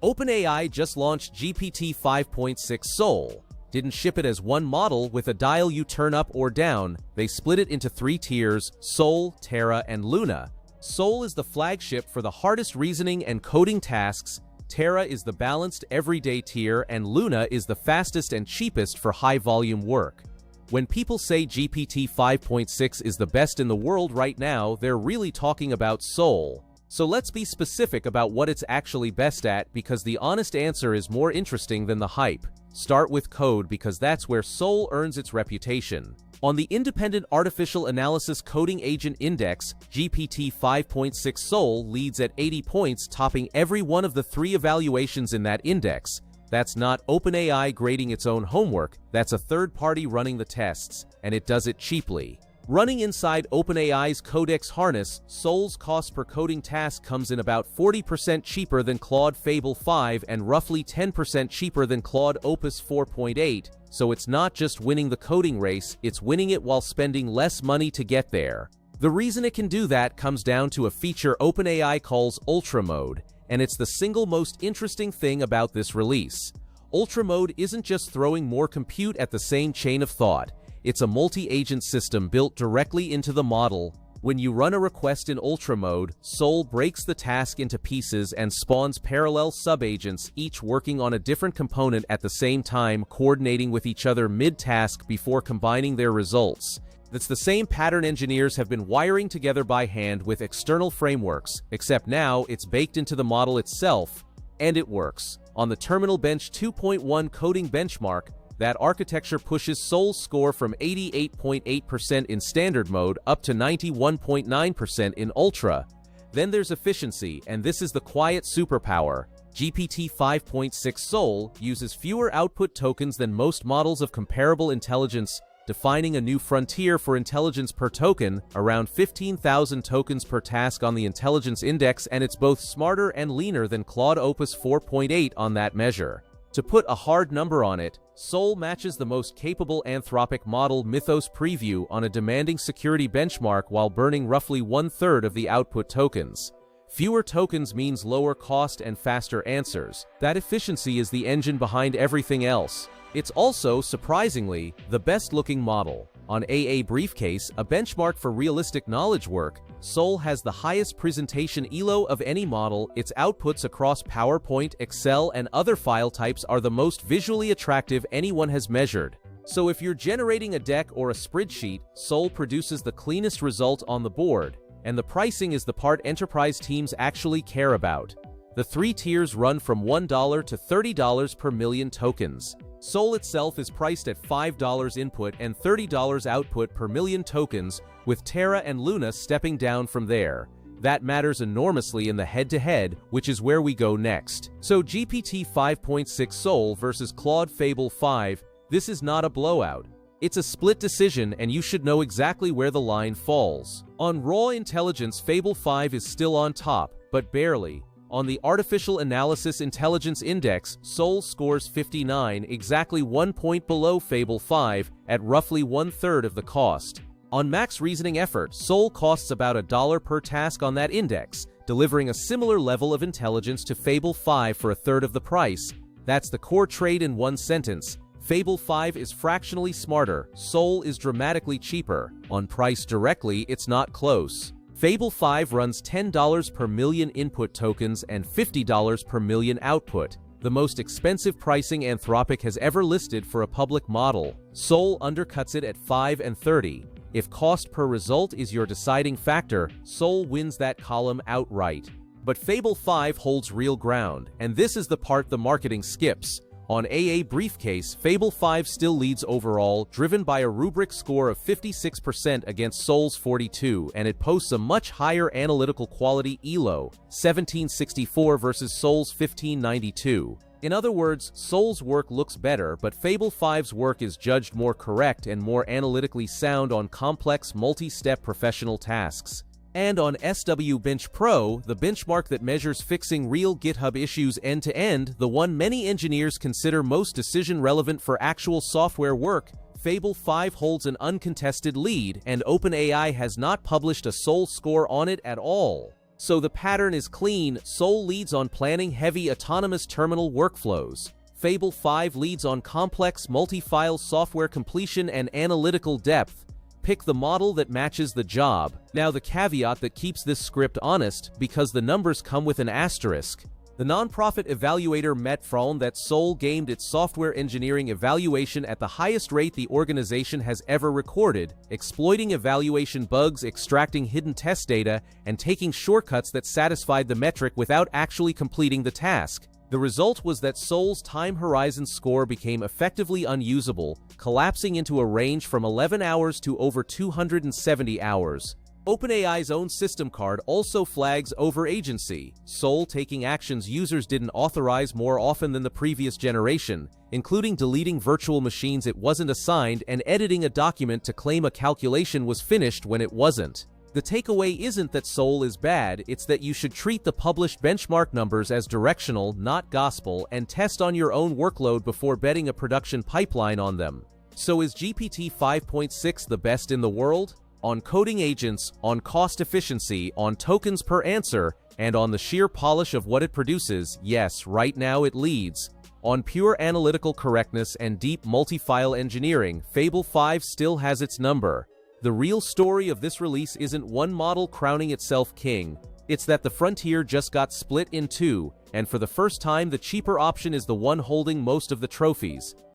OpenAI just launched GPT-5.6 Sol. Didn't ship it as one model with a dial you turn up or down. They split it into 3 tiers: Sol, Terra, and Luna. Sol is the flagship for the hardest reasoning and coding tasks, Terra is the balanced everyday tier, and Luna is the fastest and cheapest for high-volume work. When people say GPT 5.6 is the best in the world right now, they're really talking about Sol. So let's be specific about what it's actually best at, because the honest answer is more interesting than the hype. Start with code, because that's where Sol earns its reputation. On the Independent Artificial Analysis Coding Agent Index, GPT 5.6 Sol leads at 80 points, topping every one of the 3 evaluations in that index. That's not OpenAI grading its own homework, that's a third party running the tests, and it does it cheaply. Running inside OpenAI's Codex harness, Sol's cost per coding task comes in about 40% cheaper than Claude Fable 5 and roughly 10% cheaper than Claude Opus 4.8, so it's not just winning the coding race, it's winning it while spending less money to get there. The reason it can do that comes down to a feature OpenAI calls Ultra Mode, and it's the single most interesting thing about this release. Ultra Mode isn't just throwing more compute at the same chain of thought. It's a multi-agent system built directly into the model. When you run a request in Ultra Mode, Sol breaks the task into pieces and spawns parallel sub-agents, each working on a different component at the same time, coordinating with each other mid-task before combining their results. That's the same pattern engineers have been wiring together by hand with external frameworks, except now it's baked into the model itself, and it works. On the Terminal Bench 2.1 coding benchmark, that architecture pushes Sol's score from 88.8% in standard mode up to 91.9% in Ultra. Then there's efficiency, and this is the quiet superpower. GPT 5.6 Sol uses fewer output tokens than most models of comparable intelligence, defining a new frontier for intelligence per token, around 15,000 tokens per task on the intelligence index, and it's both smarter and leaner than Claude Opus 4.8 on that measure. To put a hard number on it, Sol matches the most capable Anthropic model Mythos Preview on a demanding security benchmark while burning roughly 1/3 of the output tokens. Fewer tokens means lower cost and faster answers. That efficiency is the engine behind everything else. It's also, surprisingly, the best-looking model. On AA Briefcase, a benchmark for realistic knowledge work, Sol has the highest presentation ELO of any model. Its outputs across PowerPoint, Excel, and other file types are the most visually attractive anyone has measured. So if you're generating a deck or a spreadsheet, Sol produces the cleanest result on the board. And the pricing is the part enterprise teams actually care about. The 3 tiers run from $1 to $30 per million tokens. Sol itself is priced at $5 input and $30 output per million tokens, with Terra and Luna stepping down from there. That matters enormously in the head-to-head, which is where we go next. So GPT 5.6 Sol versus Claude Fable 5, this is not a blowout. It's a split decision, and you should know exactly where the line falls. On raw intelligence, Fable 5 is still on top, but barely. On the Artificial Analysis Intelligence Index, Sol scores 59, exactly 1 point below Fable 5, at roughly 1/3 of the cost. On max reasoning effort, Sol costs about $1 per task on that index, delivering a similar level of intelligence to Fable 5 for 1/3 of the price. That's the core trade in one sentence. Fable 5 is fractionally smarter, Sol is dramatically cheaper. On price directly, it's not close. Fable 5 runs $10 per million input tokens and $50 per million output, the most expensive pricing Anthropic has ever listed for a public model. Sol undercuts it at $5 and $30. If cost per result is your deciding factor, Sol wins that column outright. But Fable 5 holds real ground, and this is the part the marketing skips. On AA Briefcase, Fable 5 still leads overall, driven by a rubric score of 56% against Sol's 42, and it posts a much higher analytical quality ELO, 1764 versus Sol's 1592. In other words, Sol's work looks better, but Fable 5's work is judged more correct and more analytically sound on complex multi-step professional tasks. And on SW Bench Pro, the benchmark that measures fixing real GitHub issues end-to-end, the one many engineers consider most decision-relevant for actual software work, Fable 5 holds an uncontested lead, and OpenAI has not published a Sol score on it at all. So the pattern is clean. Sol leads on planning heavy autonomous terminal workflows. Fable 5 leads on complex multi-file software completion and analytical depth. Pick the model that matches the job. Now the caveat that keeps this script honest, because the numbers come with an asterisk. The nonprofit evaluator met found that Sol gamed its software engineering evaluation at the highest rate the organization has ever recorded, exploiting evaluation bugs, extracting hidden test data, and taking shortcuts that satisfied the metric without actually completing the task. The result was that Sol's time horizon score became effectively unusable, collapsing into a range from 11 hours to over 270 hours. OpenAI's own system card also flags overagency, Sol taking actions users didn't authorize more often than the previous generation, including deleting virtual machines it wasn't assigned and editing a document to claim a calculation was finished when it wasn't. The takeaway isn't that Sol is bad, it's that you should treat the published benchmark numbers as directional, not gospel, and test on your own workload before betting a production pipeline on them. So is GPT 5.6 the best in the world? On coding agents, on cost efficiency, on tokens per answer, and on the sheer polish of what it produces, yes, right now it leads. On pure analytical correctness and deep multi-file engineering, Fable 5 still has its number. The real story of this release isn't one model crowning itself king. It's that the frontier just got split in two, and for the first time the cheaper option is the one holding most of the trophies.